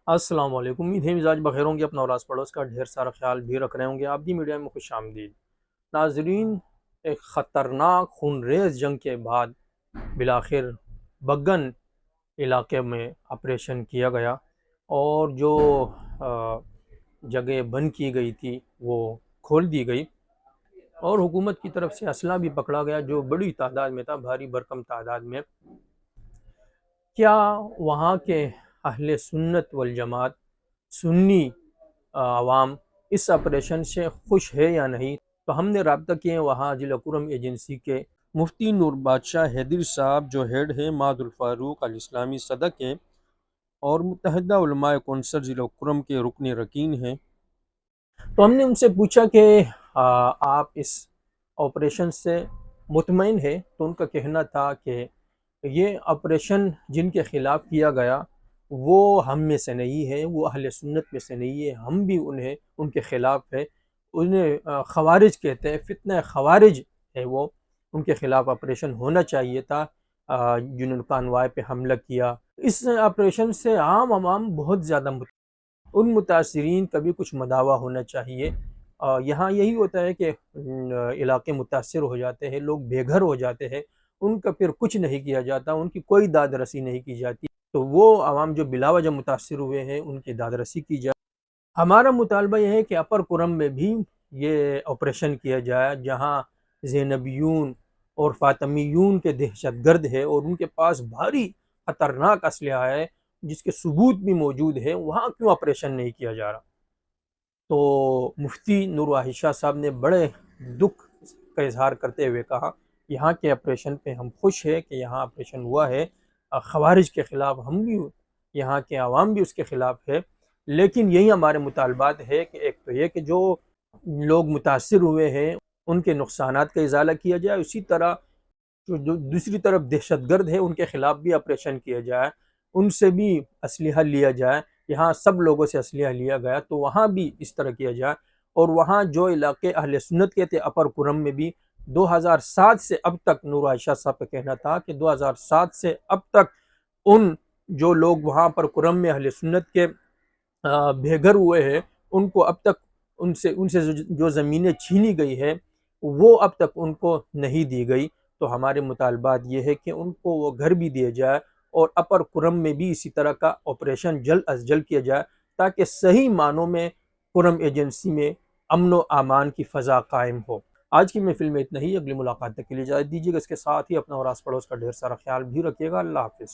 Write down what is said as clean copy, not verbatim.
السلام علیکم، امید ہے مزاج بخیر ہوں گے، اپنا اور آس پڑوس کا ڈھیر سارا خیال بھی رکھ رہے ہوں گے۔ آبدی میڈیا میں خوش آمدید ناظرین۔ ایک خطرناک خون ریز جنگ کے بعد بالآخر بگن علاقے میں آپریشن کیا گیا، اور جو جگہ بند کی گئی تھی وہ کھول دی گئی، اور حکومت کی طرف سے اسلحہ بھی پکڑا گیا جو بڑی تعداد میں تھا، بھاری بھرکم تعداد میں۔ کیا وہاں کے اہل سنت والجماعت، سنی عوام اس آپریشن سے خوش ہے یا نہیں؟ تو ہم نے رابطہ کیے وہاں ضلع کرم ایجنسی کے مفتی نور بادشاہ حیدر صاحب، جو ہیڈ ہے معہد الفاروق الاسلامی صدق ہیں، اور متحدہ علماء کونسل ضلع کرم کے رکن رکین ہیں۔ تو ہم نے ان سے پوچھا کہ آپ اس آپریشن سے مطمئن ہے؟ تو ان کا کہنا تھا کہ یہ آپریشن جن کے خلاف کیا گیا وہ ہم میں سے نہیں ہے، وہ اہل سنت میں سے نہیں ہے، ہم بھی ان کے خلاف ہے۔ انہیں خوارج کہتے ہیں، فتنہ خوارج ہے وہ، ان کے خلاف آپریشن ہونا چاہیے تھا جنہوں نے کانوائے پہ حملہ کیا۔ اس آپریشن سے عوام بہت زیادہ ان متاثرین کا بھی کچھ مداوع ہونا چاہیے۔ یہاں یہی ہوتا ہے کہ علاقے متاثر ہو جاتے ہیں، لوگ بے گھر ہو جاتے ہیں، ان کا پھر کچھ نہیں کیا جاتا، ان کی کوئی داد رسی نہیں کی جاتی، تو وہ عوام جو بلا وجہ متاثر ہوئے ہیں ان کی داد رسی کی جائے۔ ہمارا مطالبہ یہ ہے کہ اپر کرم میں بھی یہ آپریشن کیا جائے، جہاں زینبیون اور فاطمیون کے دہشت گرد ہے اور ان کے پاس بھاری خطرناک اسلحہ ہے جس کے ثبوت بھی موجود ہے، وہاں کیوں آپریشن نہیں کیا جا رہا؟ تو مفتی نور عائشہ صاحب نے بڑے دکھ کا اظہار کرتے ہوئے کہا، یہاں کے آپریشن پہ ہم خوش ہیں کہ یہاں آپریشن ہوا ہے، خوارج کے خلاف ہم بھی، یہاں کے عوام بھی اس کے خلاف ہے، لیکن یہی ہمارے مطالبات ہے کہ ایک تو یہ کہ جو لوگ متاثر ہوئے ہیں ان کے نقصانات کا ازالہ کیا جائے، اسی طرح جو دوسری طرف دہشت گرد ہے ان کے خلاف بھی آپریشن کیا جائے، ان سے بھی اسلحہ لیا جائے۔ یہاں سب لوگوں سے اسلحہ لیا گیا تو وہاں بھی اس طرح کیا جائے، اور وہاں جو علاقے اہل سنت کے تھے اپر کرم میں بھی 2007 سے اب تک، نور عائشہ صاحب کا کہنا تھا کہ 2007 سے اب تک ان جو لوگ وہاں پر کرم میں اہل سنت کے بے گھر ہوئے ہیں ان کو اب تک ان سے جو زمینیں چھینی گئی ہے وہ اب تک ان کو نہیں دی گئی۔ تو ہمارے مطالبات یہ ہے کہ ان کو وہ گھر بھی دیا جائے، اور اپر کرم میں بھی اسی طرح کا آپریشن جلد از جلد کیا جائے، تاکہ صحیح معنوں میں کرم ایجنسی میں امن و امان کی فضا قائم ہو۔ آج کی محفل میں اتنا ہی، اگلی ملاقات تک کے لیے اجازت دیجیے گا، اس کے ساتھ ہی اپنا اور آس پڑوس کا ڈھیر سارا خیال بھی رکھیے گا۔ اللہ حافظ۔